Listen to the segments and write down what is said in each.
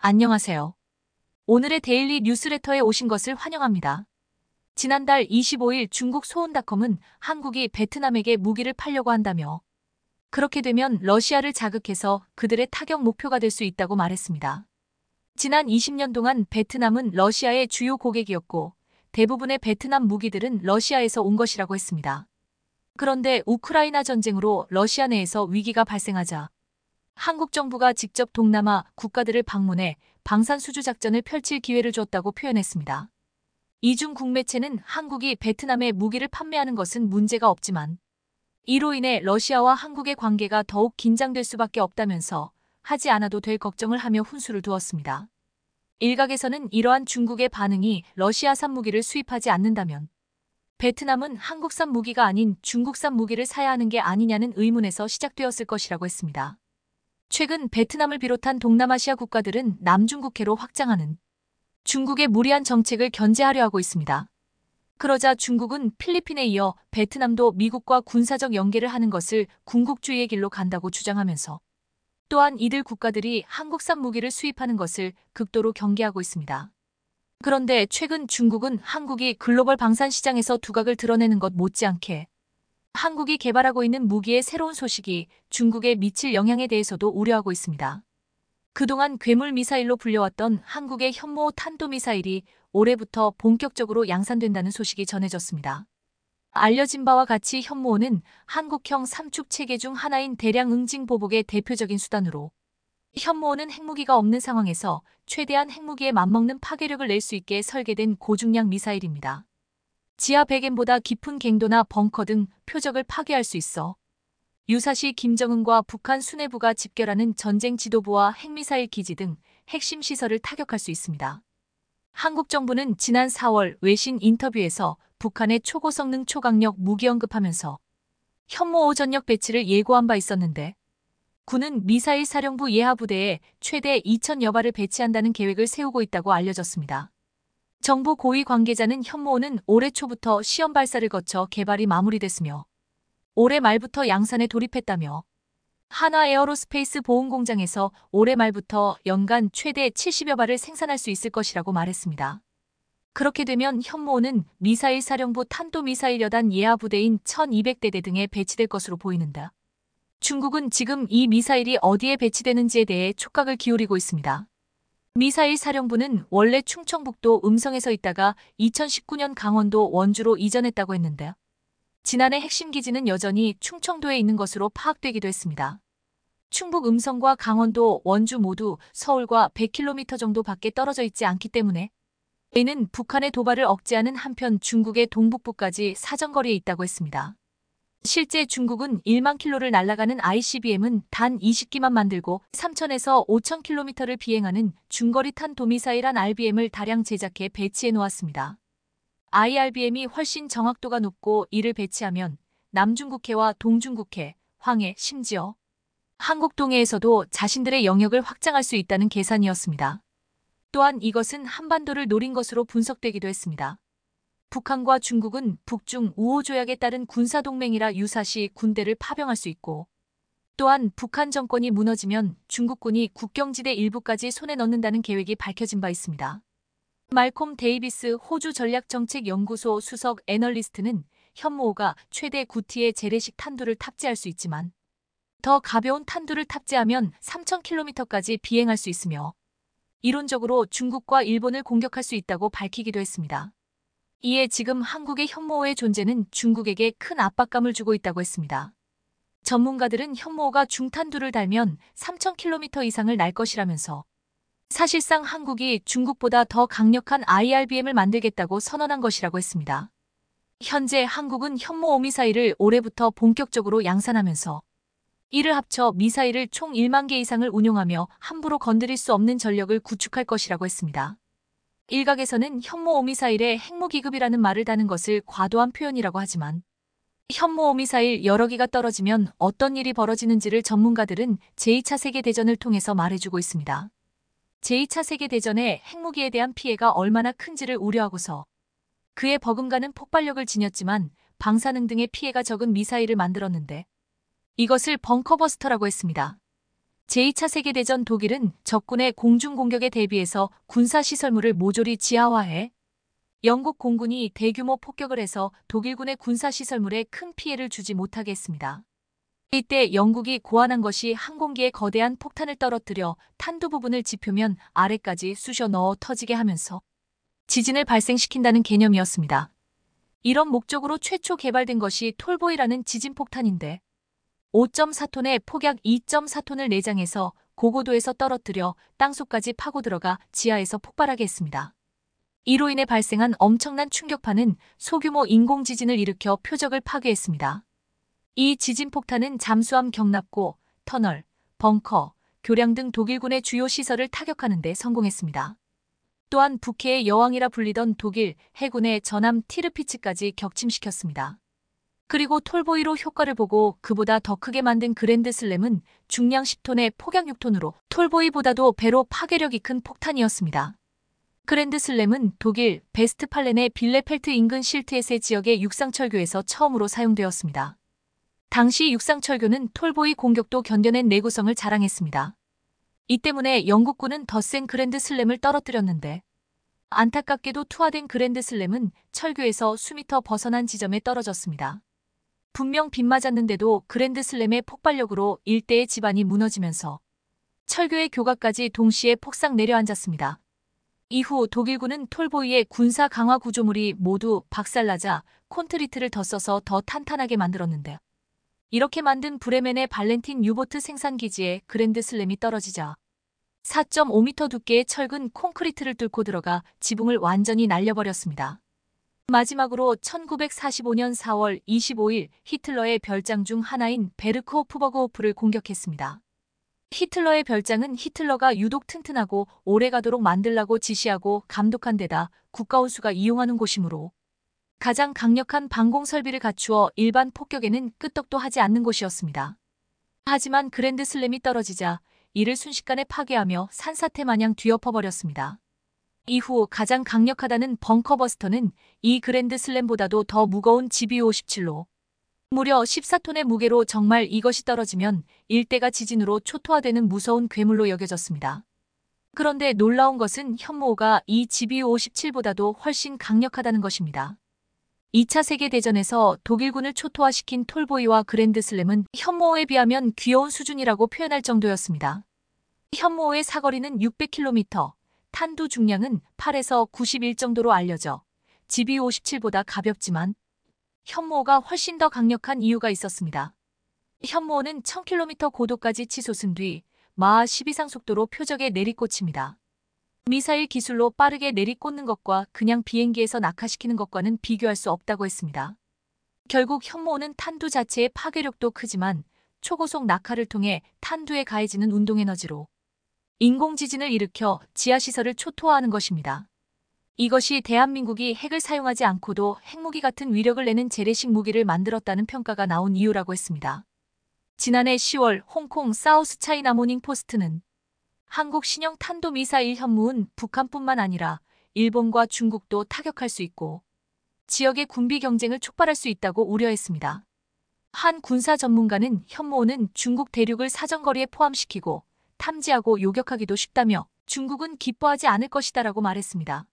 안녕하세요. 오늘의 데일리 뉴스레터에 오신 것을 환영합니다. 지난달 25일 중국 소온닷컴은 한국이 베트남에게 무기를 팔려고 한다며 그렇게 되면 러시아를 자극해서 그들의 타격 목표가 될 수 있다고 말했습니다. 지난 20년 동안 베트남은 러시아의 주요 고객이었고 대부분의 베트남 무기들은 러시아에서 온 것이라고 했습니다. 그런데 우크라이나 전쟁으로 러시아 내에서 위기가 발생하자 한국 정부가 직접 동남아 국가들을 방문해 방산수주 작전을 펼칠 기회를 줬다고 표현했습니다. 이중 국매체는 한국이 베트남에 무기를 판매하는 것은 문제가 없지만 이로 인해 러시아와 한국의 관계가 더욱 긴장될 수밖에 없다면서 하지 않아도 될 걱정을 하며 훈수를 두었습니다. 일각에서는 이러한 중국의 반응이 러시아산 무기를 수입하지 않는다면 베트남은 한국산 무기가 아닌 중국산 무기를 사야 하는 게 아니냐는 의문에서 시작되었을 것이라고 했습니다. 최근 베트남을 비롯한 동남아시아 국가들은 남중국해로 확장하는 중국의 무리한 정책을 견제하려 하고 있습니다. 그러자 중국은 필리핀에 이어 베트남도 미국과 군사적 연계를 하는 것을 군국주의의 길로 간다고 주장하면서 또한 이들 국가들이 한국산 무기를 수입하는 것을 극도로 경계하고 있습니다. 그런데 최근 중국은 한국이 글로벌 방산 시장에서 두각을 드러내는 것 못지않게 한국이 개발하고 있는 무기의 새로운 소식이 중국에 미칠 영향에 대해서도 우려하고 있습니다. 그동안 괴물 미사일로 불려왔던 한국의 현모 탄도미사일이 올해부터 본격적으로 양산된다는 소식이 전해졌습니다. 알려진 바와 같이 현모호는 한국형 삼축 체계 중 하나인 대량 응징 보복의 대표적인 수단으로 현모호는 핵무기가 없는 상황에서 최대한 핵무기에 맞먹는 파괴력을 낼 수 있게 설계된 고중량 미사일입니다. 지하 100m보다 깊은 갱도나 벙커 등 표적을 파괴할 수 있어 유사시 김정은과 북한 수뇌부가 집결하는 전쟁 지도부와 핵미사일 기지 등 핵심 시설을 타격할 수 있습니다. 한국 정부는 지난 4월 외신 인터뷰에서 북한의 초고성능 초강력 무기 언급하면서 현모 5 전력 배치를 예고한 바 있었는데 군은 미사일 사령부 예하부대에 최대 2,000여 발을 배치한다는 계획을 세우고 있다고 알려졌습니다. 정부 고위 관계자는 현모호는 올해 초부터 시험 발사를 거쳐 개발이 마무리됐으며 올해 말부터 양산에 돌입했다며 한화 에어로스페이스 보훈 공장에서 올해 말부터 연간 최대 70여 발을 생산할 수 있을 것이라고 말했습니다. 그렇게 되면 현모호는 미사일 사령부 탄도미사일 여단 예하부대인 1200대대 등에 배치될 것으로 보이는다. 중국은 지금 이 미사일이 어디에 배치되는지에 대해 촉각을 기울이고 있습니다. 미사일 사령부는 원래 충청북도 음성에서 있다가 2019년 강원도 원주로 이전했다고 했는데 지난해 핵심 기지는 여전히 충청도에 있는 것으로 파악되기도 했습니다. 충북 음성과 강원도 원주 모두 서울과 100km 정도 밖에 떨어져 있지 않기 때문에 이는 북한의 도발을 억제하는 한편 중국의 동북부까지 사정거리에 있다고 했습니다. 실제 중국은 1만 킬로를 날아가는 ICBM은 단 20기만 만들고 3,000에서 5,000km를 비행하는 중거리 탄도미사일 한 RBM을 다량 제작해 배치해 놓았습니다. IRBM이 훨씬 정확도가 높고 이를 배치하면 남중국해와 동중국해, 황해, 심지어 한국 동해에서도 자신들의 영역을 확장할 수 있다는 계산이었습니다. 또한 이것은 한반도를 노린 것으로 분석되기도 했습니다. 북한과 중국은 북중 우호 조약에 따른 군사동맹이라 유사시 군대를 파병할 수 있고 또한 북한 정권이 무너지면 중국군이 국경지대 일부까지 손에 넣는다는 계획이 밝혀진 바 있습니다. 말콤 데이비스 호주 전략정책연구소 수석 애널리스트는 현모호가 최대 9T의 재래식 탄두를 탑재할 수 있지만 더 가벼운 탄두를 탑재하면 3,000km까지 비행할 수 있으며 이론적으로 중국과 일본을 공격할 수 있다고 밝히기도 했습니다. 이에 지금 한국의 현모호의 존재는 중국에게 큰 압박감을 주고 있다고 했습니다. 전문가들은 현모호가 중탄두를 달면 3,000km 이상을 날 것이라면서 사실상 한국이 중국보다 더 강력한 IRBM을 만들겠다고 선언한 것이라고 했습니다. 현재 한국은 현모5 미사일을 올해부터 본격적으로 양산하면서 이를 합쳐 미사일을 총 1만 개 이상을 운용하며 함부로 건드릴 수 없는 전력을 구축할 것이라고 했습니다. 일각에서는 현모5 미사일의 핵무기급이라는 말을 다는 것을 과도한 표현이라고 하지만 현모5 미사일 여러 기가 떨어지면 어떤 일이 벌어지는지를 전문가들은 제2차 세계대전을 통해서 말해주고 있습니다. 제2차 세계대전의 핵무기에 대한 피해가 얼마나 큰지를 우려하고서 그에 버금가는 폭발력을 지녔지만 방사능 등의 피해가 적은 미사일을 만들었는데 이것을 벙커버스터라고 했습니다. 제2차 세계대전 독일은 적군의 공중공격에 대비해서 군사시설물을 모조리 지하화해 영국 공군이 대규모 폭격을 해서 독일군의 군사시설물에 큰 피해를 주지 못하게 했습니다. 이때 영국이 고안한 것이 항공기에 거대한 폭탄을 떨어뜨려 탄두 부분을 지표면 아래까지 쑤셔 넣어 터지게 하면서 지진을 발생시킨다는 개념이었습니다. 이런 목적으로 최초 개발된 것이 톨보이라는 지진폭탄인데 5.4톤의 폭약 2.4톤을 내장해서 고고도에서 떨어뜨려 땅속까지 파고 들어가 지하에서 폭발하게 했습니다. 이로 인해 발생한 엄청난 충격파는 소규모 인공지진을 일으켜 표적을 파괴했습니다. 이 지진폭탄은 잠수함 경납고, 터널, 벙커, 교량 등 독일군의 주요 시설을 타격하는 데 성공했습니다. 또한 북해의 여왕이라 불리던 독일 해군의 전함 티르피츠까지 격침시켰습니다. 그리고 톨보이로 효과를 보고 그보다 더 크게 만든 그랜드 슬램은 중량 10톤에 폭약 6톤으로 톨보이보다도 배로 파괴력이 큰 폭탄이었습니다. 그랜드 슬램은 독일 베스트팔렌의 빌레펠트 인근 실트에세 지역의 육상철교에서 처음으로 사용되었습니다. 당시 육상철교는 톨보이 공격도 견뎌낸 내구성을 자랑했습니다. 이 때문에 영국군은 더 센 그랜드 슬램을 떨어뜨렸는데 안타깝게도 투하된 그랜드 슬램은 철교에서 수미터 벗어난 지점에 떨어졌습니다. 분명 빗맞았는데도 그랜드 슬램의 폭발력으로 일대의 지반이 무너지면서 철교의 교각까지 동시에 폭삭 내려앉았습니다. 이후 독일군은 톨보이의 군사 강화 구조물이 모두 박살나자 콘크리트를 더 써서 더 탄탄하게 만들었는데 이렇게 만든 브레멘의 발렌틴 유보트 생산기지에 그랜드 슬램이 떨어지자 4.5m 두께의 철근 콘크리트를 뚫고 들어가 지붕을 완전히 날려버렸습니다. 마지막으로 1945년 4월 25일 히틀러의 별장 중 하나인 베르크호프버그호프를 공격했습니다. 히틀러의 별장은 히틀러가 유독 튼튼하고 오래가도록 만들라고 지시하고 감독한 데다 국가원수가 이용하는 곳이므로 가장 강력한 방공 설비를 갖추어 일반 폭격에는 끄떡도 하지 않는 곳이었습니다. 하지만 그랜드 슬램이 떨어지자 이를 순식간에 파괴하며 산사태 마냥 뒤엎어버렸습니다. 이후 가장 강력하다는 벙커버스터는 이 그랜드 슬램보다도 더 무거운 GBU-57로 무려 14톤의 무게로 정말 이것이 떨어지면 일대가 지진으로 초토화되는 무서운 괴물로 여겨졌습니다. 그런데 놀라운 것은 현무호가 이 GBU-57보다도 훨씬 강력하다는 것입니다. 2차 세계대전에서 독일군을 초토화시킨 톨보이와 그랜드 슬램은 현무호에 비하면 귀여운 수준이라고 표현할 정도였습니다. 현무호의 사거리는 600km, 탄두 중량은 8에서 91 정도로 알려져 GBU-57보다 가볍지만 현무호가 훨씬 더 강력한 이유가 있었습니다. 현무호는 1000km 고도까지 치솟은 뒤 마하 10 이상 속도로 표적에 내리꽂힙니다. 미사일 기술로 빠르게 내리꽂는 것과 그냥 비행기에서 낙하시키는 것과는 비교할 수 없다고 했습니다. 결국 현무호는 탄두 자체의 파괴력도 크지만 초고속 낙하를 통해 탄두에 가해지는 운동에너지로 인공지진을 일으켜 지하시설을 초토화하는 것입니다. 이것이 대한민국이 핵을 사용하지 않고도 핵무기 같은 위력을 내는 재래식 무기를 만들었다는 평가가 나온 이유라고 했습니다. 지난해 10월 홍콩 사우스 차이나 모닝 포스트는 한국 신형 탄도미사일 현무은 북한뿐만 아니라 일본과 중국도 타격할 수 있고 지역의 군비 경쟁을 촉발할 수 있다고 우려했습니다. 한 군사 전문가는 현무호는 중국 대륙을 사정거리에 포함시키고 탐지하고 요격하기도 쉽다며 중국은 기뻐하지 않을 것이다라고 말했습니다.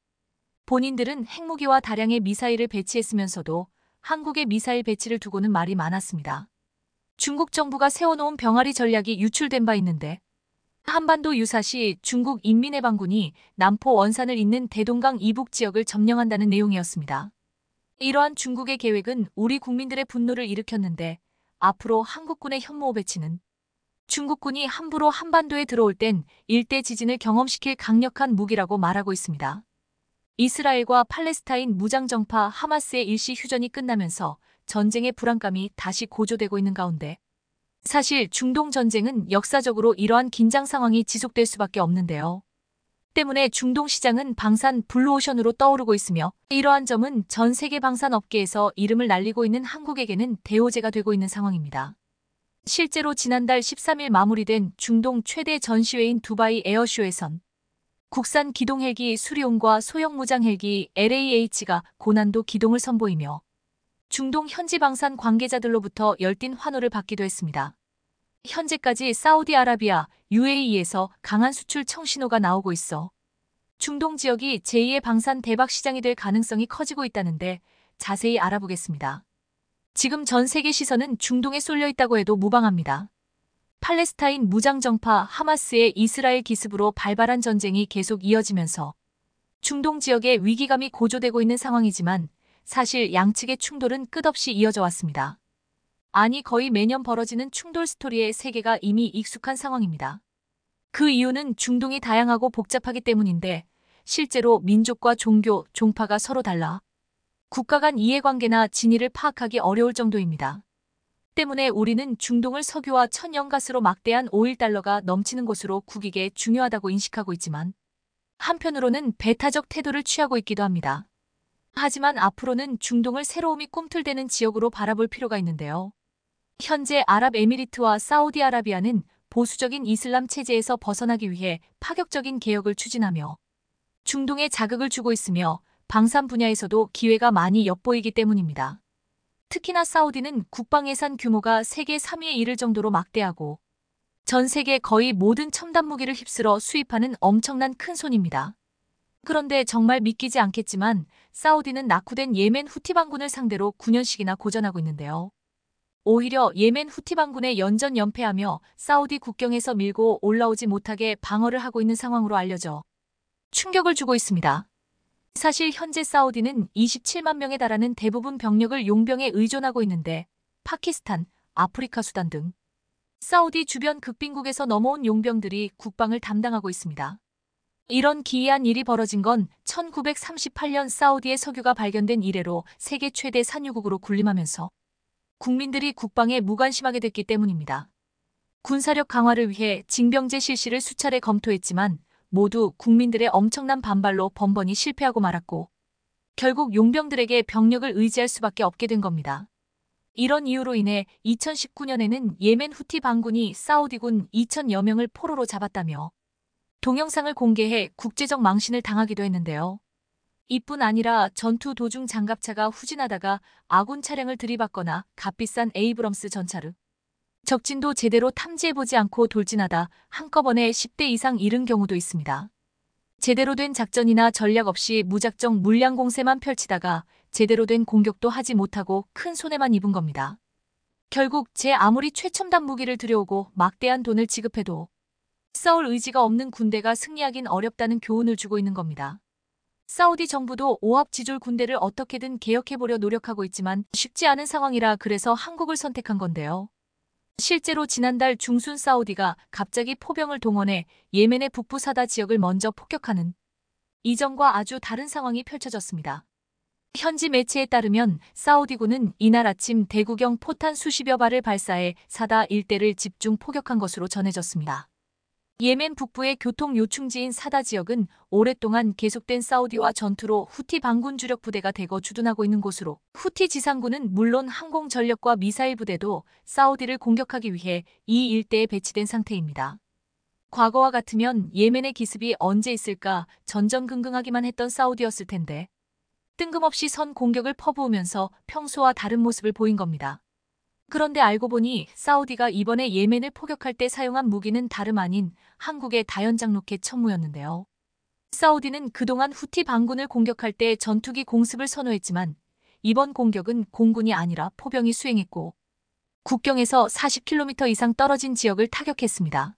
본인들은 핵무기와 다량의 미사일을 배치했으면서도 한국의 미사일 배치를 두고는 말이 많았습니다. 중국 정부가 세워놓은 병아리 전략이 유출된 바 있는데 한반도 유사시 중국 인민해방군이 남포 원산을 잇는 대동강 이북 지역을 점령한다는 내용이었습니다. 이러한 중국의 계획은 우리 국민들의 분노를 일으켰는데 앞으로 한국군의 현무호 배치는 중국군이 함부로 한반도에 들어올 땐 일대 지진을 경험시킬 강력한 무기라고 말하고 있습니다. 이스라엘과 팔레스타인 무장정파 하마스의 일시 휴전이 끝나면서 전쟁의 불안감이 다시 고조되고 있는 가운데 사실 중동 전쟁은 역사적으로 이러한 긴장 상황이 지속될 수밖에 없는데요. 때문에 중동 시장은 방산 블루오션으로 떠오르고 있으며 이러한 점은 전 세계 방산 업계에서 이름을 날리고 있는 한국에게는 대호재가 되고 있는 상황입니다. 실제로 지난달 13일 마무리된 중동 최대 전시회인 두바이 에어쇼에선 국산 기동 헬기 수리온과 소형 무장 헬기 LAH가 고난도 기동을 선보이며 중동 현지 방산 관계자들로부터 열띤 환호를 받기도 했습니다. 현재까지 사우디아라비아, UAE에서 강한 수출 청신호가 나오고 있어 중동 지역이 제2의 방산 대박 시장이 될 가능성이 커지고 있다는데 자세히 알아보겠습니다. 지금 전 세계 시선은 중동에 쏠려 있다고 해도 무방합니다. 팔레스타인 무장정파 하마스의 이스라엘 기습으로 발발한 전쟁이 계속 이어지면서 중동 지역의 위기감이 고조되고 있는 상황이지만 사실 양측의 충돌은 끝없이 이어져 왔습니다. 아니 거의 매년 벌어지는 충돌 스토리에 세계가 이미 익숙한 상황입니다. 그 이유는 중동이 다양하고 복잡하기 때문인데 실제로 민족과 종교, 종파가 서로 달라 국가 간 이해관계나 진위를 파악하기 어려울 정도입니다. 때문에 우리는 중동을 석유와 천연가스로 막대한 오일 달러가 넘치는 곳으로 국익에 중요하다고 인식하고 있지만 한편으로는 배타적 태도를 취하고 있기도 합니다. 하지만 앞으로는 중동을 새로움이 꿈틀대는 지역으로 바라볼 필요가 있는데요. 현재 아랍에미리트와 사우디아라비아는 보수적인 이슬람 체제에서 벗어나기 위해 파격적인 개혁을 추진하며 중동에 자극을 주고 있으며 방산 분야에서도 기회가 많이 엿보이기 때문입니다. 특히나 사우디는 국방 예산 규모가 세계 3위에 이를 정도로 막대하고 전 세계 거의 모든 첨단 무기를 휩쓸어 수입하는 엄청난 큰손입니다. 그런데 정말 믿기지 않겠지만 사우디는 낙후된 예멘 후티 반군을 상대로 9년씩이나 고전하고 있는데요. 오히려 예멘 후티 반군에 연전 연패하며 사우디 국경에서 밀고 올라오지 못하게 방어를 하고 있는 상황으로 알려져 충격을 주고 있습니다. 사실 현재 사우디는 27만 명에 달하는 대부분 병력을 용병에 의존하고 있는데 파키스탄, 아프리카 수단 등 사우디 주변 극빈국에서 넘어온 용병들이 국방을 담당하고 있습니다. 이런 기이한 일이 벌어진 건 1938년 사우디의 석유가 발견된 이래로 세계 최대 산유국으로 군림하면서 국민들이 국방에 무관심하게 됐기 때문입니다. 군사력 강화를 위해 징병제 실시를 수차례 검토했지만 모두 국민들의 엄청난 반발로 번번이 실패하고 말았고 결국 용병들에게 병력을 의지할 수밖에 없게 된 겁니다. 이런 이유로 인해 2019년에는 예멘 후티 반군이 사우디군 2,000여 명을 포로로 잡았다며 동영상을 공개해 국제적 망신을 당하기도 했는데요. 이뿐 아니라 전투 도중 장갑차가 후진하다가 아군 차량을 들이받거나 값비싼 에이브럼스 전차를 적진도 제대로 탐지해보지 않고 돌진하다 한꺼번에 10대 이상 잃은 경우도 있습니다. 제대로 된 작전이나 전략 없이 무작정 물량 공세만 펼치다가 제대로 된 공격도 하지 못하고 큰 손해만 입은 겁니다. 결국 제 아무리 최첨단 무기를 들여오고 막대한 돈을 지급해도 싸울 의지가 없는 군대가 승리하긴 어렵다는 교훈을 주고 있는 겁니다. 사우디 정부도 오합지졸 군대를 어떻게든 개혁해보려 노력하고 있지만 쉽지 않은 상황이라 그래서 한국을 선택한 건데요. 실제로 지난달 중순 사우디가 갑자기 포병을 동원해 예멘의 북부 사다 지역을 먼저 폭격하는 이전과 아주 다른 상황이 펼쳐졌습니다. 현지 매체에 따르면 사우디군은 이날 아침 대구경 포탄 수십여 발을 발사해 사다 일대를 집중 포격한 것으로 전해졌습니다. 예멘 북부의 교통 요충지인 사다 지역은 오랫동안 계속된 사우디와 전투로 후티 반군 주력 부대가 대거 주둔하고 있는 곳으로 후티 지상군은 물론 항공전력과 미사일 부대도 사우디를 공격하기 위해 이 일대에 배치된 상태입니다. 과거와 같으면 예멘의 기습이 언제 있을까 전전긍긍하기만 했던 사우디였을 텐데 뜬금없이 선 공격을 퍼부으면서 평소와 다른 모습을 보인 겁니다. 그런데 알고 보니 사우디가 이번에 예멘을 포격할 때 사용한 무기는 다름 아닌 한국의 다연장 로켓 천무였는데요. 사우디는 그동안 후티 반군을 공격할 때 전투기 공습을 선호했지만 이번 공격은 공군이 아니라 포병이 수행했고 국경에서 40km 이상 떨어진 지역을 타격했습니다.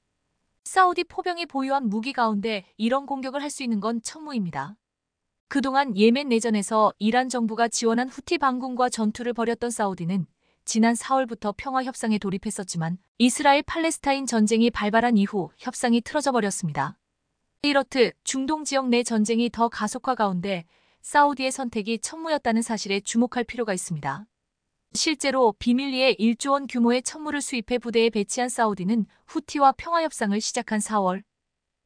사우디 포병이 보유한 무기 가운데 이런 공격을 할 수 있는 건 천무입니다. 그동안 예멘 내전에서 이란 정부가 지원한 후티 반군과 전투를 벌였던 사우디는 지난 4월부터 평화협상에 돌입했었지만 이스라엘 팔레스타인 전쟁이 발발한 이후 협상이 틀어져 버렸습니다. 이렇듯 중동 지역 내 전쟁이 더 가속화 가운데 사우디의 선택이 천무였다는 사실에 주목할 필요가 있습니다. 실제로 비밀리에 1조 원 규모의 천무를 수입해 부대에 배치한 사우디는 후티와 평화협상을 시작한 4월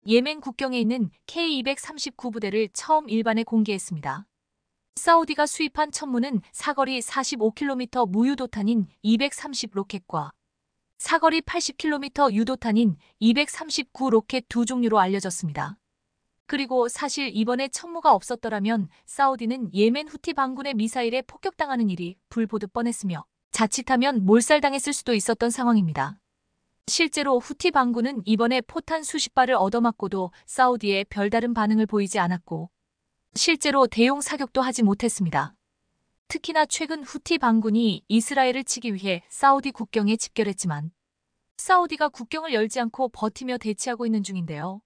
예멘 국경에 있는 K239 부대를 처음 일반에 공개했습니다. 사우디가 수입한 천무는 사거리 45km 무유도탄인 230 로켓과 사거리 80km 유도탄인 239 로켓 두 종류로 알려졌습니다. 그리고 사실 이번에 천무가 없었더라면 사우디는 예멘 후티 반군의 미사일에 폭격당하는 일이 불 보듯 뻔했으며 자칫하면 몰살당했을 수도 있었던 상황입니다. 실제로 후티 반군은 이번에 포탄 수십 발을 얻어맞고도 사우디에 별다른 반응을 보이지 않았고 실제로 대용 사격도 하지 못했습니다. 특히나 최근 후티 반군이 이스라엘을 치기 위해 사우디 국경에 집결했지만 사우디가 국경을 열지 않고 버티며 대치하고 있는 중인데요.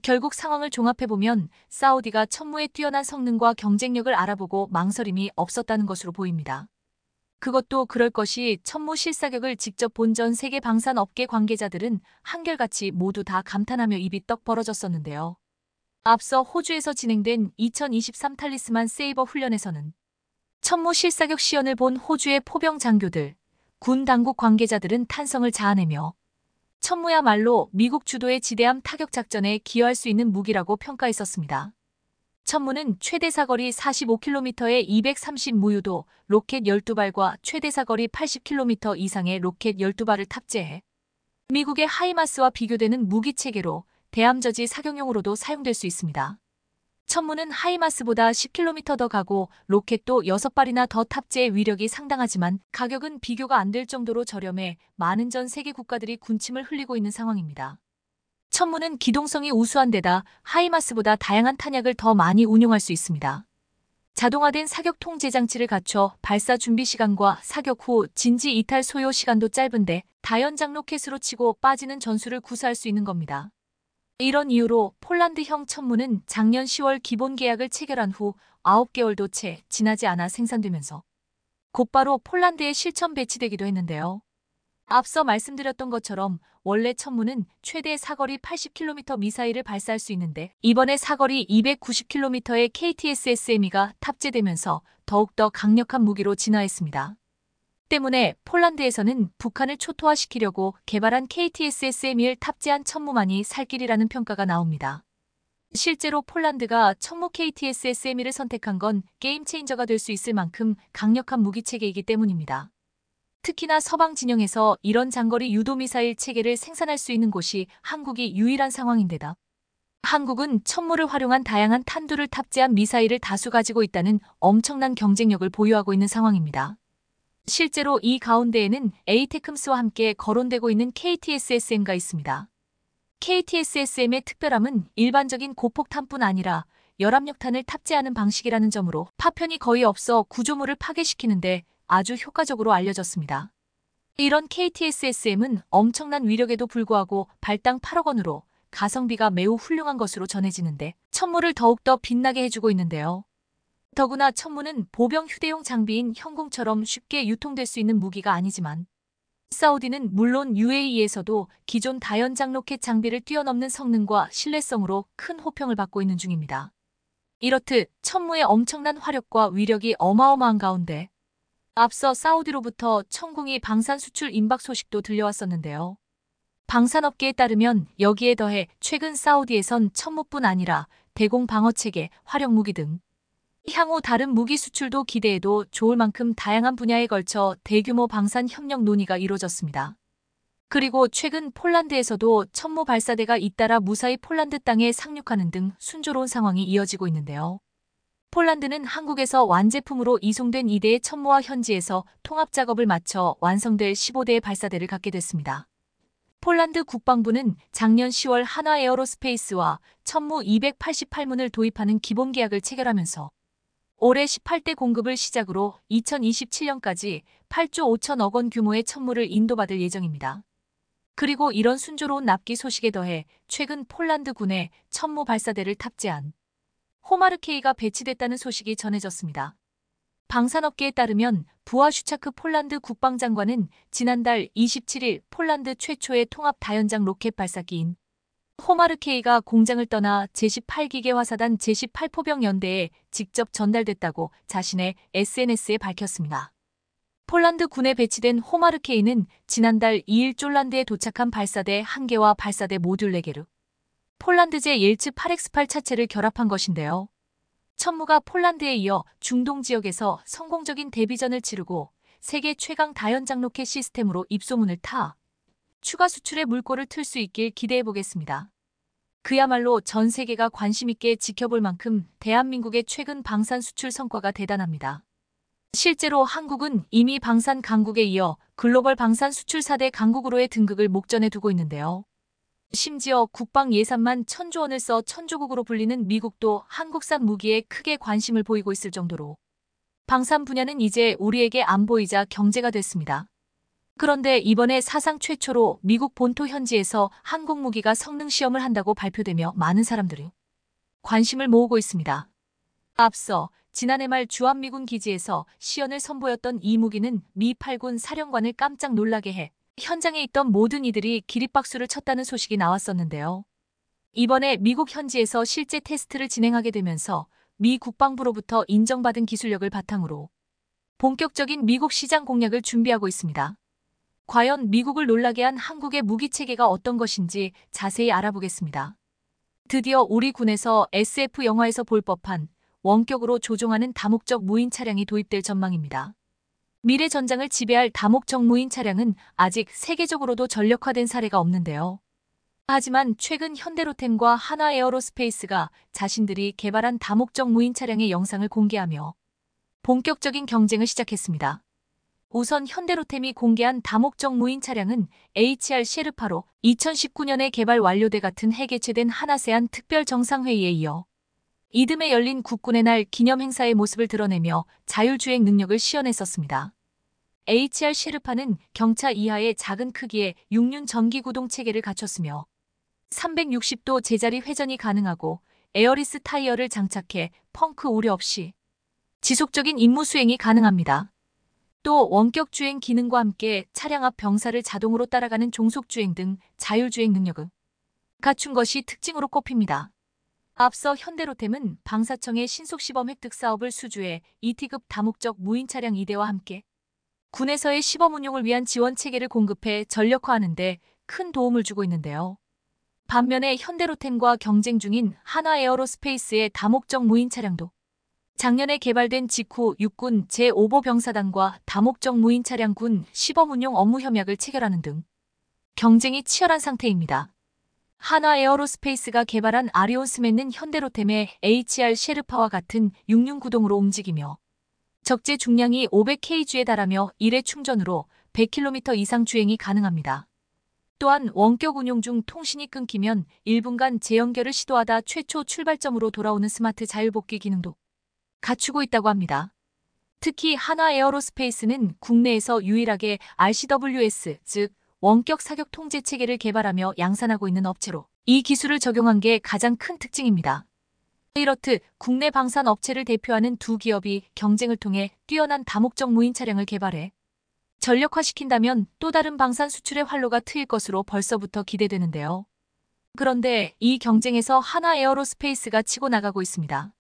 결국 상황을 종합해보면 사우디가 천무의 뛰어난 성능과 경쟁력을 알아보고 망설임이 없었다는 것으로 보입니다. 그것도 그럴 것이 천무 실사격을 직접 본 전 세계 방산업계 관계자들은 한결같이 모두 다 감탄하며 입이 떡 벌어졌었는데요. 앞서 호주에서 진행된 2023 탈리스만 세이버 훈련에서는 천무 실사격 시연을 본 호주의 포병 장교들, 군 당국 관계자들은 탄성을 자아내며 천무야말로 미국 주도의 지대함 타격 작전에 기여할 수 있는 무기라고 평가했었습니다. 천무는 최대 사거리 45km의 230 무유도 로켓 12발과 최대 사거리 80km 이상의 로켓 12발을 탑재해 미국의 하이마스와 비교되는 무기 체계로 대함저지 사격용으로도 사용될 수 있습니다. 천무는 하이마스보다 10km 더 가고 로켓도 6발이나 더 탑재해 위력이 상당하지만 가격은 비교가 안 될 정도로 저렴해 많은 전 세계 국가들이 군침을 흘리고 있는 상황입니다. 천무는 기동성이 우수한 데다 하이마스보다 다양한 탄약을 더 많이 운용할 수 있습니다. 자동화된 사격 통제 장치를 갖춰 발사 준비 시간과 사격 후 진지 이탈 소요 시간도 짧은데 다연장 로켓으로 치고 빠지는 전술을 구사할 수 있는 겁니다. 이런 이유로 폴란드형 천무는 작년 10월 기본 계약을 체결한 후 9개월도 채 지나지 않아 생산되면서 곧바로 폴란드에 실전 배치되기도 했는데요. 앞서 말씀드렸던 것처럼 원래 천무는 최대 사거리 80km 미사일을 발사할 수 있는데 이번에 사거리 290km의 KTSSME가 탑재되면서 더욱더 강력한 무기로 진화했습니다. 때문에 폴란드에서는 북한을 초토화시키려고 개발한 KTSSME를 탑재한 천무만이 살 길이라는 평가가 나옵니다. 실제로 폴란드가 천무 KTSSME를 선택한 건 게임 체인저가 될 수 있을 만큼 강력한 무기 체계이기 때문입니다. 특히나 서방 진영에서 이런 장거리 유도미사일 체계를 생산할 수 있는 곳이 한국이 유일한 상황인데다 한국은 천무를 활용한 다양한 탄두를 탑재한 미사일을 다수 가지고 있다는 엄청난 경쟁력을 보유하고 있는 상황입니다. 실제로 이 가운데에는 에이테크მს와 함께 거론되고 있는 KTSSM가 있습니다. KTSSM의 특별함은 일반적인 고폭탄뿐 아니라 열압력탄을 탑재하는 방식이라는 점으로 파편이 거의 없어 구조물을 파괴시키는데 아주 효과적으로 알려졌습니다. 이런 KTSSM은 엄청난 위력에도 불구하고 발당 8억 원으로 가성비가 매우 훌륭한 것으로 전해지는데 천무를 더욱더 빛나게 해주고 있는데요. 더구나 천무는 보병 휴대용 장비인 형공처럼 쉽게 유통될 수 있는 무기가 아니지만 사우디는 물론 UAE에서도 기존 다연장 로켓 장비를 뛰어넘는 성능과 신뢰성으로 큰 호평을 받고 있는 중입니다. 이렇듯 천무의 엄청난 화력과 위력이 어마어마한 가운데 앞서 사우디로부터 천궁이 방산 수출 임박 소식도 들려왔었는데요. 방산업계에 따르면 여기에 더해 최근 사우디에선 천무뿐 아니라 대공 방어체계, 화력무기 등 향후 다른 무기 수출도 기대해도 좋을 만큼 다양한 분야에 걸쳐 대규모 방산 협력 논의가 이루어졌습니다. 그리고 최근 폴란드에서도 천무 발사대가 잇따라 무사히 폴란드 땅에 상륙하는 등 순조로운 상황이 이어지고 있는데요. 폴란드는 한국에서 완제품으로 이송된 2대의 천무와 현지에서 통합 작업을 마쳐 완성될 15대의 발사대를 갖게 됐습니다. 폴란드 국방부는 작년 10월 한화 에어로스페이스와 천무 288문을 도입하는 기본 계약을 체결하면서 올해 18대 공급을 시작으로 2027년까지 8조 5천억 원 규모의 천무를 인도받을 예정입니다. 그리고 이런 순조로운 납기 소식에 더해 최근 폴란드 군에 천무 발사대를 탑재한 호마르케이가 배치됐다는 소식이 전해졌습니다. 방산업계에 따르면 부하 슈차크 폴란드 국방장관은 지난달 27일 폴란드 최초의 통합 다연장 로켓 발사기인 호마르케이가 공장을 떠나 제18기계 화사단 제18포병 연대에 직접 전달됐다고 자신의 SNS에 밝혔습니다. 폴란드 군에 배치된 호마르케이는 지난달 2일 쫄란드에 도착한 발사대 1개와 발사대 모듈 4개로 폴란드제 옐츠 8X8 차체를 결합한 것인데요. 천무가 폴란드에 이어 중동 지역에서 성공적인 데뷔전을 치르고 세계 최강 다연장 로켓 시스템으로 입소문을 타 추가 수출의 물꼬를 틀 수 있길 기대해보겠습니다. 그야말로 전 세계가 관심 있게 지켜볼 만큼 대한민국의 최근 방산 수출 성과가 대단합니다. 실제로 한국은 이미 방산 강국에 이어 글로벌 방산 수출 4대 강국으로의 등극을 목전에 두고 있는데요. 심지어 국방 예산만 1,000조 원을 써 천조국으로 불리는 미국도 한국산 무기에 크게 관심을 보이고 있을 정도로 방산 분야는 이제 우리에게 안보이자 경제가 됐습니다. 그런데 이번에 사상 최초로 미국 본토 현지에서 한국 무기가 성능 시험을 한다고 발표되며 많은 사람들이 관심을 모으고 있습니다. 앞서 지난해 말 주한미군 기지에서 시연을 선보였던 이 무기는 미 8군 사령관을 깜짝 놀라게 해 현장에 있던 모든 이들이 기립박수를 쳤다는 소식이 나왔었는데요. 이번에 미국 현지에서 실제 테스트를 진행하게 되면서 미 국방부로부터 인정받은 기술력을 바탕으로 본격적인 미국 시장 공략을 준비하고 있습니다. 과연 미국을 놀라게 한 한국의 무기체계가 어떤 것인지 자세히 알아보겠습니다. 드디어 우리 군에서 SF 영화에서 볼 법한 원격으로 조종하는 다목적 무인 차량이 도입될 전망입니다. 미래 전장을 지배할 다목적 무인 차량은 아직 세계적으로도 전력화된 사례가 없는데요. 하지만 최근 현대로템과 한화에어로스페이스가 자신들이 개발한 다목적 무인 차량의 영상을 공개하며 본격적인 경쟁을 시작했습니다. 우선 현대로템이 공개한 다목적 무인 차량은 HR 셰르파로 2019년에 개발 완료돼 같은 해 개최된 한아세안 특별 정상회의에 이어 이듬해 열린 국군의 날 기념 행사의 모습을 드러내며 자율주행 능력을 시연했었습니다. HR 셰르파는 경차 이하의 작은 크기의 6륜 전기 구동 체계를 갖췄으며 360도 제자리 회전이 가능하고 에어리스 타이어를 장착해 펑크 우려 없이 지속적인 임무 수행이 가능합니다. 또 원격 주행 기능과 함께 차량 앞 병사를 자동으로 따라가는 종속주행 등 자율주행 능력을 갖춘 것이 특징으로 꼽힙니다. 앞서 현대로템은 방사청의 신속시범 획득 사업을 수주해 2T급 다목적 무인 차량 2대와 함께 군에서의 시범 운용을 위한 지원 체계를 공급해 전력화하는 데 큰 도움을 주고 있는데요. 반면에 현대로템과 경쟁 중인 한화에어로스페이스의 다목적 무인 차량도 작년에 개발된 직후 육군 제5보 병사단과 다목적 무인 차량 군 시범 운용 업무 협약을 체결하는 등 경쟁이 치열한 상태입니다. 한화에어로스페이스가 개발한 아리온스맨은 현대로템의 HR 셰르파와 같은 6륜 구동으로 움직이며 적재 중량이 500kg에 달하며 1회 충전으로 100km 이상 주행이 가능합니다. 또한 원격 운용 중 통신이 끊기면 1분간 재연결을 시도하다 최초 출발점으로 돌아오는 스마트 자율복귀 기능도 갖추고 있다고 합니다. 특히 한화에어로스페이스는 국내에서 유일하게 RCWS, 즉 원격 사격 통제 체계를 개발하며 양산하고 있는 업체로 이 기술을 적용한 게 가장 큰 특징입니다. 이렇듯 국내 방산 업체를 대표하는 두 기업이 경쟁을 통해 뛰어난 다목적 무인 차량을 개발해 전력화시킨다면 또 다른 방산 수출의 활로가 트일 것으로 벌써부터 기대되는데요. 그런데 이 경쟁에서 한화에어로스페이스가 치고 나가고 있습니다.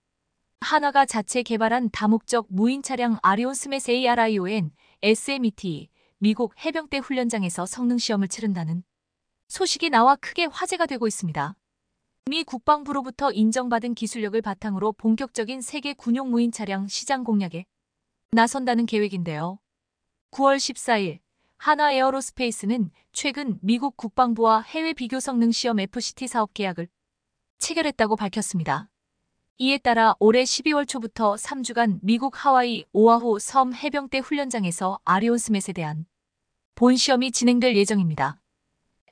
한화가 자체 개발한 다목적 무인 차량 아리온스맷 ARION SMET 미국 해병대 훈련장에서 성능 시험을 치른다는 소식이 나와 크게 화제가 되고 있습니다. 미 국방부로부터 인정받은 기술력을 바탕으로 본격적인 세계 군용 무인 차량 시장 공략에 나선다는 계획인데요. 9월 14일 한화에어로스페이스는 최근 미국 국방부와 해외 비교 성능 시험 FCT 사업 계약을 체결했다고 밝혔습니다. 이에 따라 올해 12월 초부터 3주간 미국 하와이 오아후 섬 해병대 훈련장에서 아리온스맷에 대한 본시험이 진행될 예정입니다.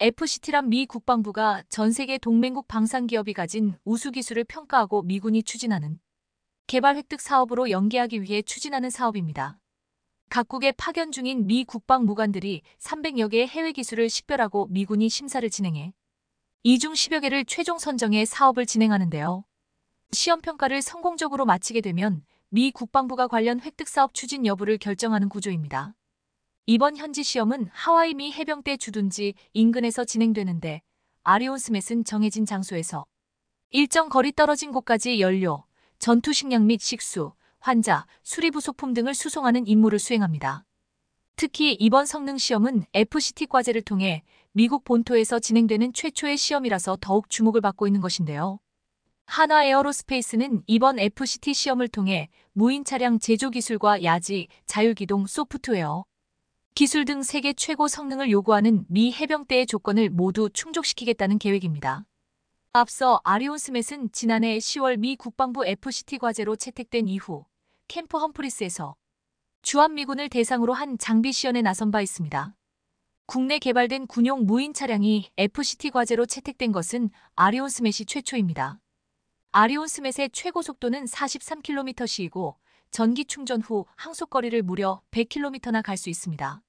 FCT란 미 국방부가 전 세계 동맹국 방산기업이 가진 우수기술을 평가하고 미군이 추진하는 개발 획득 사업으로 연계하기 위해 추진하는 사업입니다. 각국에 파견 중인 미 국방무관들이 300여 개의 해외 기술을 식별하고 미군이 심사를 진행해 이 중 10여 개를 최종 선정해 사업을 진행하는데요. 시험평가를 성공적으로 마치게 되면 미 국방부가 관련 획득 사업 추진 여부를 결정하는 구조입니다. 이번 현지 시험은 하와이 미 해병대 주둔지 인근에서 진행되는데 아리온스맷은 정해진 장소에서 일정 거리 떨어진 곳까지 연료, 전투 식량 및 식수, 환자, 수리부 소품 등을 수송하는 임무를 수행합니다. 특히 이번 성능 시험은 FCT 과제를 통해 미국 본토에서 진행되는 최초의 시험이라서 더욱 주목을 받고 있는 것인데요. 한화에어로스페이스는 이번 FCT 시험을 통해 무인 차량 제조 기술과 야지, 자율기동 소프트웨어, 기술 등 세계 최고 성능을 요구하는 미 해병대의 조건을 모두 충족시키겠다는 계획입니다. 앞서 아리온스맷은 지난해 10월 미 국방부 FCT 과제로 채택된 이후 캠프 험프리스에서 주한미군을 대상으로 한 장비 시연에 나선 바 있습니다. 국내 개발된 군용 무인 차량이 FCT 과제로 채택된 것은 아리온 스맷이 최초입니다. 아리온 스맷의 최고 속도는 43km시이고 전기 충전 후 항속거리를 무려 100km나 갈 수 있습니다.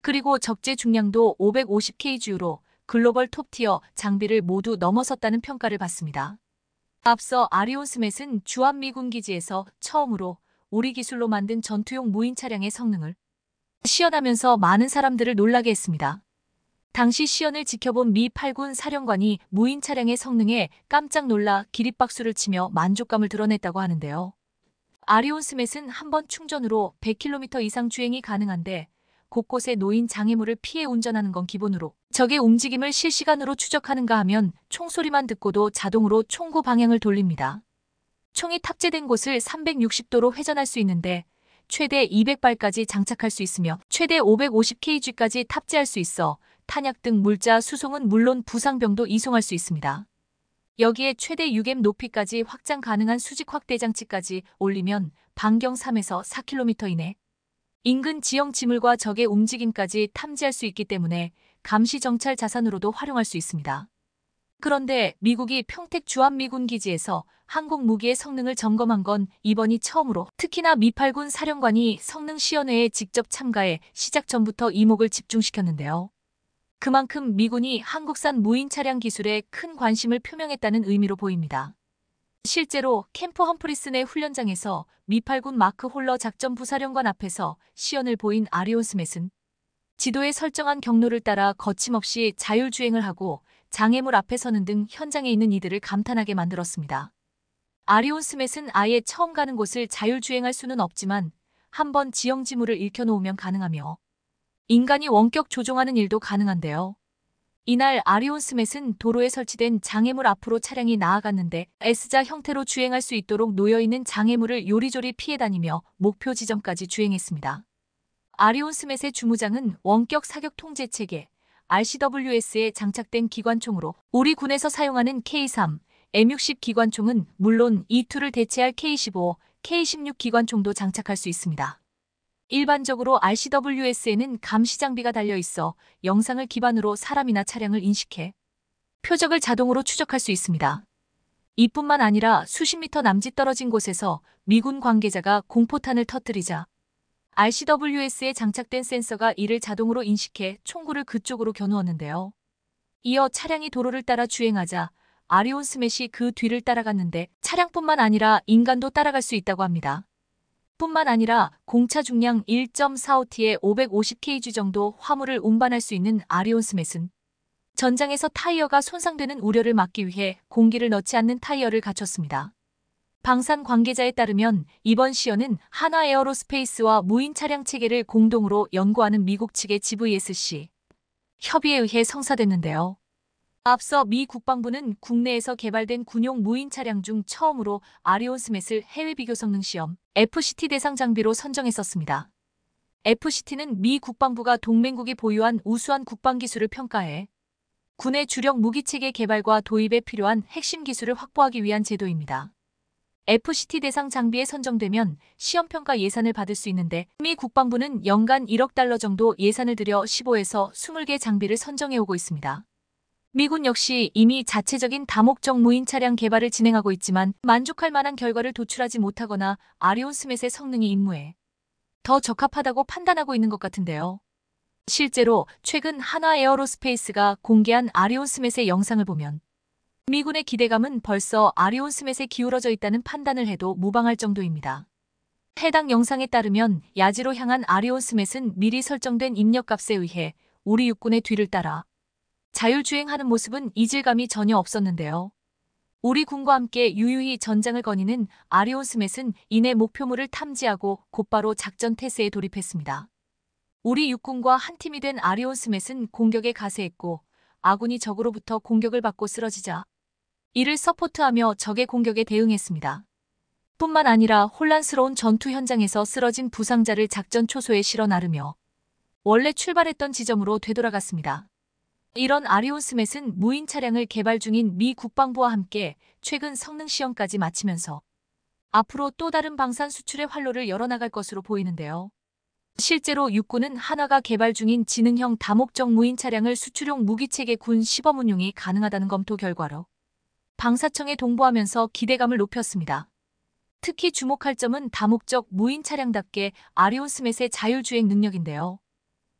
그리고 적재 중량도 550kg로 글로벌 톱티어 장비를 모두 넘어섰다는 평가를 받습니다. 앞서 아리온 스맷은 주한미군 기지에서 처음으로 우리 기술로 만든 전투용 무인 차량의 성능을 시연하면서 많은 사람들을 놀라게 했습니다. 당시 시연을 지켜본 미 8군 사령관이 무인 차량의 성능에 깜짝 놀라 기립박수를 치며 만족감을 드러냈다고 하는데요. 아리온 스맷은 한 번 충전으로 100km 이상 주행이 가능한데 곳곳에 놓인 장애물을 피해 운전하는 건 기본으로 적의 움직임을 실시간으로 추적하는가 하면 총소리만 듣고도 자동으로 총구 방향을 돌립니다. 총이 탑재된 곳을 360도로 회전할 수 있는데 최대 200발까지 장착할 수 있으며 최대 550kg까지 탑재할 수 있어 탄약 등 물자 수송은 물론 부상병도 이송할 수 있습니다. 여기에 최대 6M 높이까지 확장 가능한 수직 확대 장치까지 올리면 반경 3에서 4km 이내 인근 지형 지물과 적의 움직임까지 탐지할 수 있기 때문에 감시 정찰 자산으로도 활용할 수 있습니다. 그런데 미국이 평택 주한미군 기지에서 항공 무기의 성능을 점검한 건 이번이 처음으로 특히나 미 8군 사령관이 성능 시연회에 직접 참가해 시작 전부터 이목을 집중시켰는데요. 그만큼 미군이 한국산 무인 차량 기술에 큰 관심을 표명했다는 의미로 보입니다. 실제로 캠프 험프리스 내 훈련장에서 미 8군 마크 홀러 작전 부사령관 앞에서 시연을 보인 아리온 스맷은 지도에 설정한 경로를 따라 거침없이 자율주행을 하고 장애물 앞에 서는 등 현장에 있는 이들을 감탄하게 만들었습니다. 아리온 스맷은 아예 처음 가는 곳을 자율주행할 수는 없지만 한번 지형 지물을 익혀놓으면 가능하며 인간이 원격 조종하는 일도 가능한데요. 이날 아리온 스맷은 도로에 설치된 장애물 앞으로 차량이 나아갔는데 S자 형태로 주행할 수 있도록 놓여있는 장애물을 요리조리 피해 다니며 목표 지점까지 주행했습니다. 아리온 스맷의 주무장은 원격 사격 통제 체계 RCWS에 장착된 기관총으로 우리 군에서 사용하는 K3, M60 기관총은 물론 E2를 대체할 K15, K16 기관총도 장착할 수 있습니다. 일반적으로 RCWS에는 감시 장비가 달려 있어 영상을 기반으로 사람이나 차량을 인식해 표적을 자동으로 추적할 수 있습니다. 이뿐만 아니라 수십 미터 남짓 떨어진 곳에서 미군 관계자가 공포탄을 터뜨리자 RCWS에 장착된 센서가 이를 자동으로 인식해 총구를 그쪽으로 겨누었는데요. 이어 차량이 도로를 따라 주행하자 아리온 스맷이 그 뒤를 따라갔는데 차량뿐만 아니라 인간도 따라갈 수 있다고 합니다. 뿐만 아니라 공차 중량 1.45T에 550kg 정도 화물을 운반할 수 있는 아리온 스맷은 전장에서 타이어가 손상되는 우려를 막기 위해 공기를 넣지 않는 타이어를 갖췄습니다. 방산 관계자에 따르면 이번 시연은 한화 에어로스페이스와 무인 차량 체계를 공동으로 연구하는 미국 측의 GVSC 협의에 의해 성사됐는데요. 앞서 미 국방부는 국내에서 개발된 군용 무인 차량 중 처음으로 아리온 스맷을 해외 비교 성능 시험 FCT 대상 장비로 선정했었습니다. FCT는 미 국방부가 동맹국이 보유한 우수한 국방 기술을 평가해 군의 주력 무기체계 개발과 도입에 필요한 핵심 기술을 확보하기 위한 제도입니다. FCT 대상 장비에 선정되면 시험평가 예산을 받을 수 있는데 미 국방부는 연간 1억 달러 정도 예산을 들여 15에서 20개 장비를 선정해오고 있습니다. 미군 역시 이미 자체적인 다목적 무인 차량 개발을 진행하고 있지만 만족할 만한 결과를 도출하지 못하거나 아리온 스맷의 성능이 임무에 더 적합하다고 판단하고 있는 것 같은데요. 실제로 최근 한화 에어로스페이스가 공개한 아리온 스맷의 영상을 보면 미군의 기대감은 벌써 아리온 스맷에 기울어져 있다는 판단을 해도 무방할 정도입니다. 해당 영상에 따르면 야지로 향한 아리온 스맷은 미리 설정된 입력값에 의해 우리 육군의 뒤를 따라 자율주행하는 모습은 이질감이 전혀 없었는데요. 우리 군과 함께 유유히 전장을 거니는 아리온 스맷은 이내 목표물을 탐지하고 곧바로 작전 태세에 돌입했습니다. 우리 육군과 한 팀이 된 아리온 스맷은 공격에 가세했고 아군이 적으로부터 공격을 받고 쓰러지자 이를 서포트하며 적의 공격에 대응했습니다. 뿐만 아니라 혼란스러운 전투 현장에서 쓰러진 부상자를 작전 초소에 실어 나르며 원래 출발했던 지점으로 되돌아갔습니다. 이런 아리온 스맷은 무인 차량을 개발 중인 미 국방부와 함께 최근 성능 시험까지 마치면서 앞으로 또 다른 방산 수출의 활로를 열어나갈 것으로 보이는데요. 실제로 육군은 한화가 개발 중인 지능형 다목적 무인 차량을 수출용 무기체계 군 시범 운용이 가능하다는 검토 결과로 방사청에 동보하면서 기대감을 높였습니다. 특히 주목할 점은 다목적 무인 차량답게 아리온 스맷의 자율주행 능력인데요.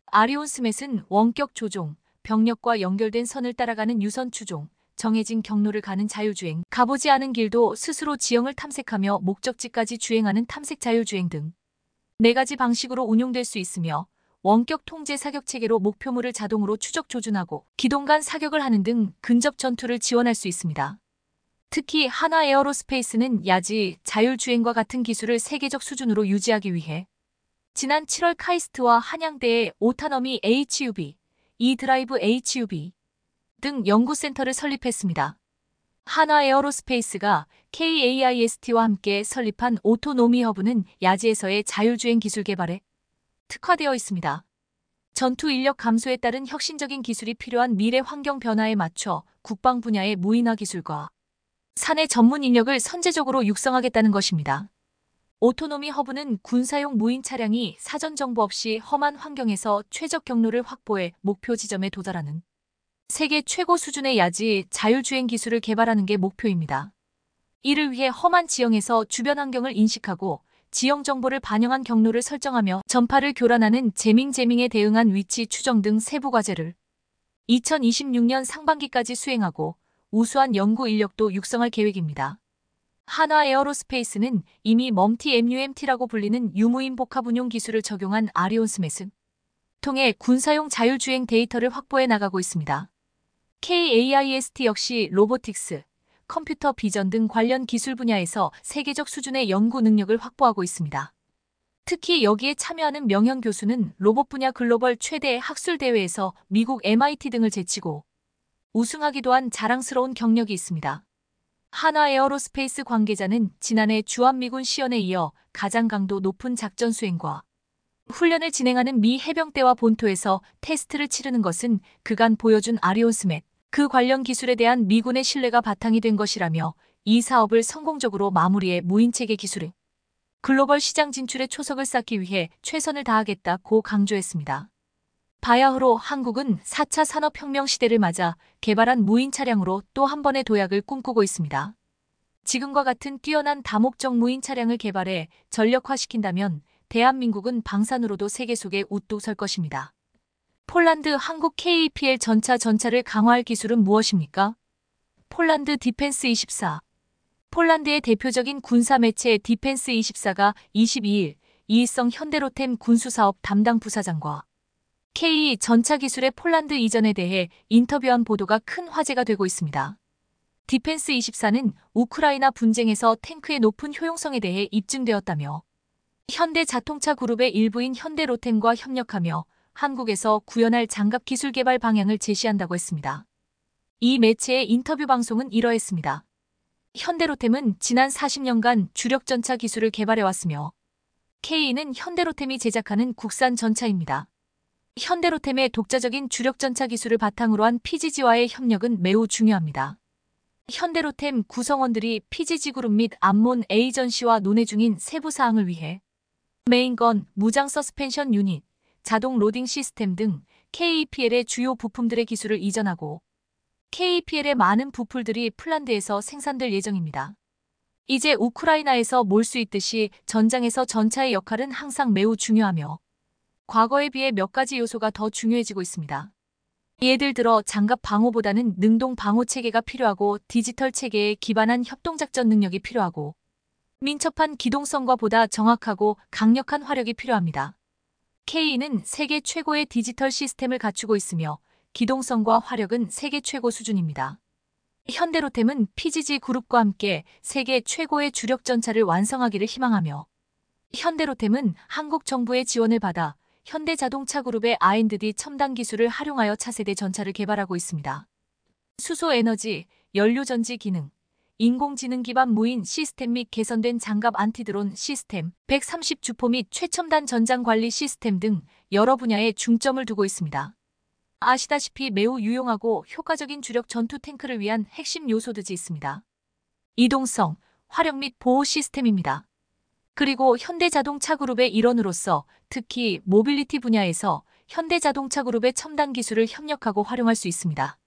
아리온 스맷은 원격 조종, 병력과 연결된 선을 따라가는 유선 추종, 정해진 경로를 가는 자율주행, 가보지 않은 길도 스스로 지형을 탐색하며 목적지까지 주행하는 탐색 자율주행 등 4가지 방식으로 운용될 수 있으며 원격 통제 사격 체계로 목표물을 자동으로 추적 조준하고 기동 간 사격을 하는 등 근접 전투를 지원할 수 있습니다. 특히 한화 에어로스페이스는 야지, 자율주행과 같은 기술을 세계적 수준으로 유지하기 위해 지난 7월 카이스트와 한양대의 오타너미 HUV, 이드라이브 HUV 등 연구센터를 설립했습니다. 한화 에어로스페이스가 KAIST와 함께 설립한 오토노미 허브는 야지에서의 자율주행 기술 개발에 특화되어 있습니다. 전투 인력 감소에 따른 혁신적인 기술이 필요한 미래 환경 변화에 맞춰 국방 분야의 무인화 기술과 사내 전문 인력을 선제적으로 육성하겠다는 것입니다. 오토노미 허브는 군사용 무인 차량이 사전 정보 없이 험한 환경에서 최적 경로를 확보해 목표 지점에 도달하는 세계 최고 수준의 야지 자율주행 기술을 개발하는 게 목표입니다. 이를 위해 험한 지형에서 주변 환경을 인식하고 지형 정보를 반영한 경로를 설정하며 전파를 교란하는 제밍에 대응한 위치 추정 등 세부 과제를 2026년 상반기까지 수행하고 우수한 연구 인력도 육성할 계획입니다. 한화 에어로스페이스는 이미 MUMT라고 불리는 유무인 복합 운용 기술을 적용한 아리온 스맷을 통해 군사용 자율주행 데이터를 확보해 나가고 있습니다. KAIST 역시 로보틱스, 컴퓨터 비전 등 관련 기술 분야에서 세계적 수준의 연구 능력을 확보하고 있습니다. 특히 여기에 참여하는 명현 교수는 로봇 분야 글로벌 최대 학술 대회에서 미국 MIT 등을 제치고 우승하기도 한 자랑스러운 경력이 있습니다. 한화 에어로스페이스 관계자는 지난해 주한미군 시연에 이어 가장 강도 높은 작전 수행과 훈련을 진행하는 미 해병대와 본토에서 테스트를 치르는 것은 그간 보여준 아리온 스맷, 그 관련 기술에 대한 미군의 신뢰가 바탕이 된 것이라며 이 사업을 성공적으로 마무리해 무인체계 기술의 글로벌 시장 진출에 초석을 쌓기 위해 최선을 다하겠다고 강조했습니다. 바야흐로 한국은 4차 산업혁명 시대를 맞아 개발한 무인 차량으로 또 한 번의 도약을 꿈꾸고 있습니다. 지금과 같은 뛰어난 다목적 무인 차량을 개발해 전력화시킨다면 대한민국은 방산으로도 세계 속에 우뚝 설 것입니다. 폴란드 한국 KAPL 전차를 강화할 기술은 무엇입니까? 폴란드 디펜스24. 폴란드의 대표적인 군사 매체 디펜스24가 22일 이일성 현대로템 군수사업 담당 부사장과 K 전차 기술의 폴란드 이전에 대해 인터뷰한 보도가 큰 화제가 되고 있습니다. 디펜스24는 우크라이나 분쟁에서 탱크의 높은 효용성에 대해 입증되었다며 현대 자동차 그룹의 일부인 현대로템과 협력하며 한국에서 구현할 장갑 기술 개발 방향을 제시한다고 했습니다. 이 매체의 인터뷰 방송은 이러했습니다. 현대로템은 지난 40년간 주력 전차 기술을 개발해왔으며 K는 현대로템이 제작하는 국산 전차입니다. 현대로템의 독자적인 주력 전차 기술을 바탕으로 한 PGG와의 협력은 매우 중요합니다. 현대로템 구성원들이 PGG 그룹 및 암몬 에이전시와 논의 중인 세부 사항을 위해 메인건, 무장 서스펜션 유닛, 자동 로딩 시스템 등 KAPL의 주요 부품들의 기술을 이전하고 KAPL의 많은 부품들이 폴란드에서 생산될 예정입니다. 이제 우크라이나에서 몰 수 있듯이 전장에서 전차의 역할은 항상 매우 중요하며 과거에 비해 몇 가지 요소가 더 중요해지고 있습니다. 예를 들어 장갑 방어보다는 능동 방어 체계가 필요하고 디지털 체계에 기반한 협동작전 능력이 필요하고 민첩한 기동성과 보다 정확하고 강력한 화력이 필요합니다. K는 세계 최고의 디지털 시스템을 갖추고 있으며 기동성과 화력은 세계 최고 수준입니다. 현대로템은 PGG 그룹과 함께 세계 최고의 주력 전차를 완성하기를 희망하며 현대로템은 한국 정부의 지원을 받아 현대자동차 그룹의 R&D 첨단 기술을 활용하여 차세대 전차를 개발하고 있습니다. 수소에너지, 연료전지 기능, 인공지능 기반 무인 시스템 및 개선된 장갑 안티드론 시스템, 130주포 및 최첨단 전장 관리 시스템 등 여러 분야에 중점을 두고 있습니다. 아시다시피 매우 유용하고 효과적인 주력 전투 탱크를 위한 핵심 요소들이 있습니다. 이동성, 화력 및 보호 시스템입니다. 그리고 현대자동차그룹의 일원으로서 특히 모빌리티 분야에서 현대자동차그룹의 첨단 기술을 협력하고 활용할 수 있습니다.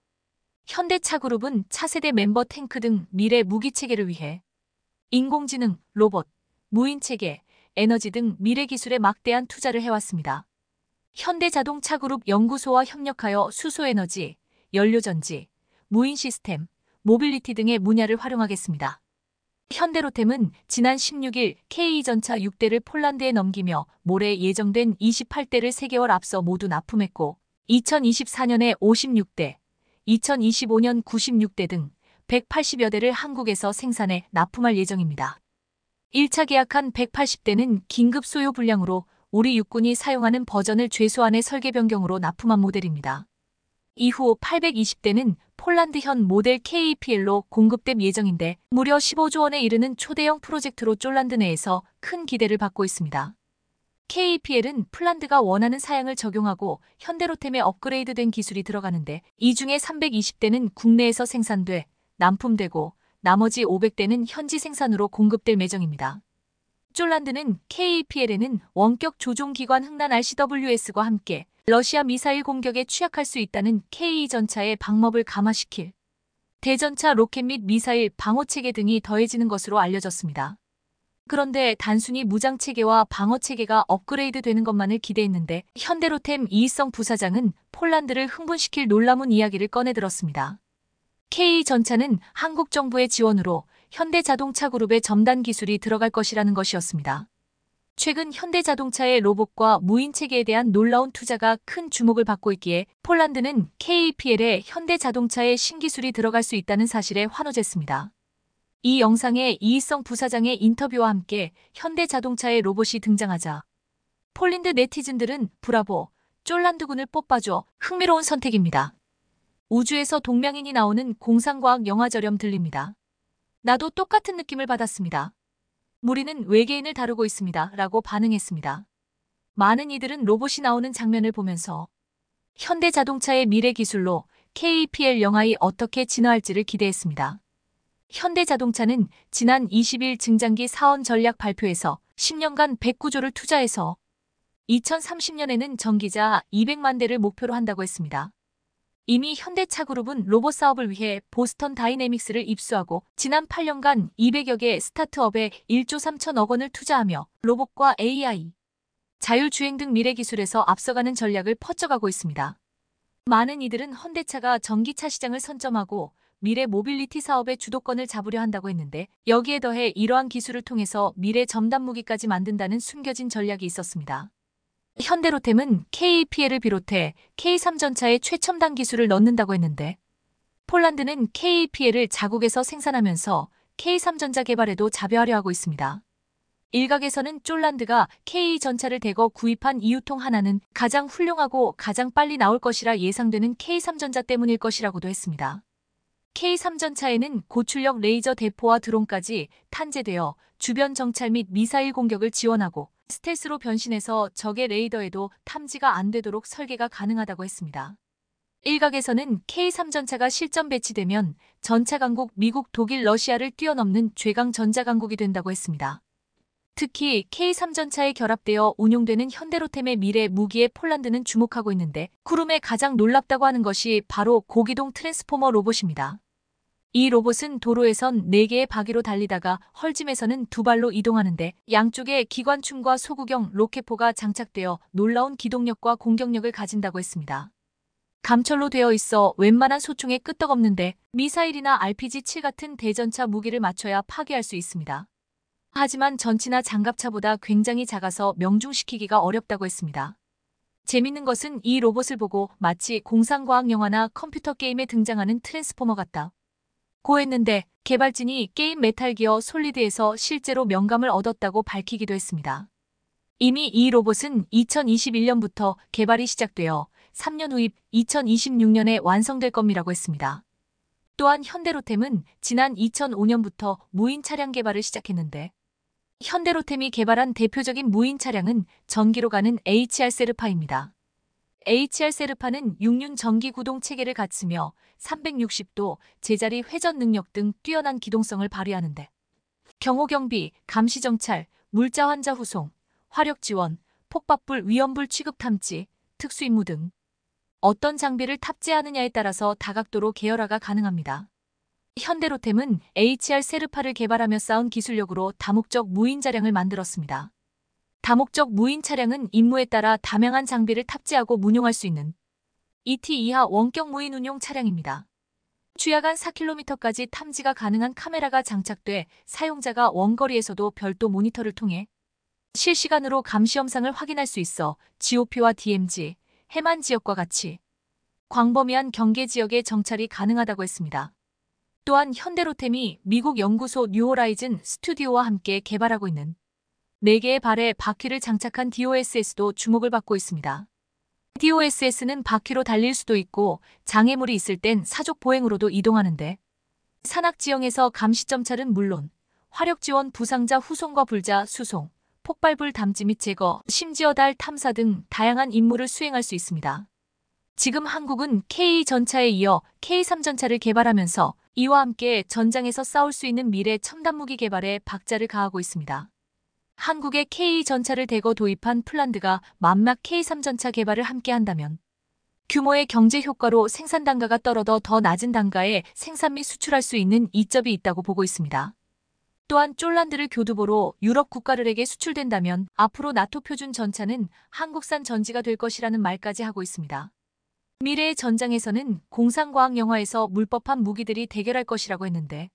현대차그룹은 차세대 멤버 탱크 등 미래 무기 체계를 위해 인공지능, 로봇, 무인 체계, 에너지 등 미래 기술에 막대한 투자를 해왔습니다. 현대자동차그룹 연구소와 협력하여 수소에너지, 연료전지, 무인 시스템, 모빌리티 등의 분야를 활용하겠습니다. 현대로템은 지난 16일 K전차 6대를 폴란드에 넘기며 모레 예정된 28대를 3개월 앞서 모두 납품했고 2024년에 56대, 2025년 96대 등 180여 대를 한국에서 생산해 납품할 예정입니다. 1차 계약한 180대는 긴급 소요 불량으로 우리 육군이 사용하는 버전을 최소한의 설계 변경으로 납품한 모델입니다. 이후 820대는 폴란드현 모델 KPL로 공급될 예정인데 무려 15조 원에 이르는 초대형 프로젝트로 폴란드 내에서 큰 기대를 받고 있습니다. KPL은 폴란드가 원하는 사양을 적용하고 현대로템에 업그레이드된 기술이 들어가는데 이 중에 320대는 국내에서 생산돼 납품되고 나머지 500대는 현지 생산으로 공급될 예정입니다. 폴란드는 KPL에는 원격 조종기관 흥난 RCWS과 함께 러시아 미사일 공격에 취약할 수 있다는 K전차의 방법을 감화시킬 대전차 로켓 및 미사일 방어체계 등이 더해지는 것으로 알려졌습니다. 그런데 단순히 무장체계와 방어체계가 업그레이드 되는 것만을 기대했는데 현대로템 이희성 부사장은 폴란드를 흥분시킬 놀라운 이야기를 꺼내들었습니다. K전차는 한국 정부의 지원으로 현대자동차그룹의 첨단 기술이 들어갈 것이라는 것이었습니다. 최근 현대자동차의 로봇과 무인체계에 대한 놀라운 투자가 큰 주목을 받고 있기에 폴란드는 KPL에 현대자동차의 신기술이 들어갈 수 있다는 사실에 환호했습니다. 이 영상에 이희성 부사장의 인터뷰와 함께 현대자동차의 로봇이 등장하자 폴란드 네티즌들은 브라보, 폴란드군을 뽑아줘 흥미로운 선택입니다. 우주에서 동명인이 나오는 공상과학 영화처럼 들립니다. 나도 똑같은 느낌을 받았습니다. 우리는 외계인을 다루고 있습니다. 라고 반응했습니다. 많은 이들은 로봇이 나오는 장면을 보면서 현대자동차의 미래 기술로 KPL 영화이 어떻게 진화할지를 기대했습니다. 현대자동차는 지난 20일 증장기 사원 전략 발표에서 10년간 109조를 투자해서 2030년에는 전기자 200만 대를 목표로 한다고 했습니다. 이미 현대차그룹은 로봇 사업을 위해 보스턴 다이내믹스를 입수하고 지난 8년간 200여 개 스타트업에 1조 3천억 원을 투자하며 로봇과 AI, 자율주행 등 미래 기술에서 앞서가는 전략을 퍼져가고 있습니다. 많은 이들은 현대차가 전기차 시장을 선점하고 미래 모빌리티 사업의 주도권을 잡으려 한다고 했는데 여기에 더해 이러한 기술을 통해서 미래 첨단 무기까지 만든다는 숨겨진 전략이 있었습니다. 현대로템은 KPL을 비롯해 K3전차의 최첨단 기술을 넣는다고 했는데 폴란드는 KPL을 자국에서 생산하면서 K3전자 개발에도 자배하려 하고 있습니다. 일각에서는 폴란드가 K전차를 대거 구입한 이유통 하나는 가장 훌륭하고 가장 빨리 나올 것이라 예상되는 K3전자 때문일 것이라고도 했습니다. K3전차에는 고출력 레이저 대포와 드론까지 탄재되어 주변 정찰 및 미사일 공격을 지원하고 스텔스로 변신해서 적의 레이더에도 탐지가 안 되도록 설계가 가능하다고 했습니다. 일각에서는 K3전차가 실전 배치되면 전차 강국 미국, 독일, 러시아를 뛰어넘는 최강 전자 강국이 된다고 했습니다. 특히 K3전차에 결합되어 운용되는 현대로템의 미래 무기에 폴란드는 주목하고 있는데 구름에 가장 놀랍다고 하는 것이 바로 고기동 트랜스포머 로봇입니다. 이 로봇은 도로에선 4개의 바퀴로 달리다가 헐짐에서는 2발로 이동하는데 양쪽에 기관충과 소구경 로켓포가 장착되어 놀라운 기동력과 공격력을 가진다고 했습니다. 감철로 되어 있어 웬만한 소총에 끄떡없는데 미사일이나 RPG-7 같은 대전차 무기를 맞춰야 파괴할 수 있습니다. 하지만 전치나 장갑차보다 굉장히 작아서 명중시키기가 어렵다고 했습니다. 재밌는 것은 이 로봇을 보고 마치 공상과학 영화나 컴퓨터 게임에 등장하는 트랜스포머 같다 고 했는데 개발진이 게임 메탈기어 솔리드에서 실제로 명감을 얻었다고 밝히기도 했습니다. 이미 이 로봇은 2021년부터 개발이 시작되어 3년 후인 2026년에 완성될 겁니다라고 했습니다. 또한 현대로템은 지난 2005년부터 무인 차량 개발을 시작했는데 현대로템이 개발한 대표적인 무인 차량은 전기로 가는 HR 세르파입니다. HR 세르파는 6륜 전기 구동 체계를 갖추며 360도 제자리 회전 능력 등 뛰어난 기동성을 발휘하는데 경호경비, 감시정찰, 물자 환자 후송, 화력 지원, 폭발물 위험불 취급 탐지, 특수 임무 등 어떤 장비를 탑재하느냐에 따라서 다각도로 계열화가 가능합니다. 현대로템은 HR 세르파를 개발하며 쌓은 기술력으로 다목적 무인 차량을 만들었습니다. 다목적 무인 차량은 임무에 따라 다양한 장비를 탑재하고 운용할 수 있는 ET 이하 원격 무인 운용 차량입니다. 주야간 4km까지 탐지가 가능한 카메라가 장착돼 사용자가 원거리에서도 별도 모니터를 통해 실시간으로 감시 영상을 확인할 수 있어 GOP와 DMZ, 해만 지역과 같이 광범위한 경계 지역에 정찰이 가능하다고 했습니다. 또한 현대로템이 미국 연구소 뉴호라이즌 스튜디오와 함께 개발하고 있는 4개의 발에 바퀴를 장착한 DOSS도 주목을 받고 있습니다. DOSS는 바퀴로 달릴 수도 있고 장애물이 있을 땐 사족 보행으로도 이동하는데 산악 지형에서 감시 점찰은 물론 화력 지원 부상자 후송과 불자 수송, 폭발물 담지 및 제거, 심지어 달 탐사 등 다양한 임무를 수행할 수 있습니다. 지금 한국은 K 전차에 이어 K3 전차를 개발하면서 이와 함께 전장에서 싸울 수 있는 미래 첨단 무기 개발에 박자를 가하고 있습니다. 한국의 K 전차를 대거 도입한 폴란드가 만막 K3 전차 개발을 함께 한다면 규모의 경제 효과로 생산 단가가 떨어져 더 낮은 단가에 생산 및 수출할 수 있는 이점이 있다고 보고 있습니다. 또한 쫄란드를 교두보로 유럽 국가들에게 수출된다면 앞으로 나토 표준 전차는 한국산 전지가 될 것이라는 말까지 하고 있습니다. 미래의 전장에서는 공상과학 영화에서 물법한 무기들이 대결할 것이라고 했는데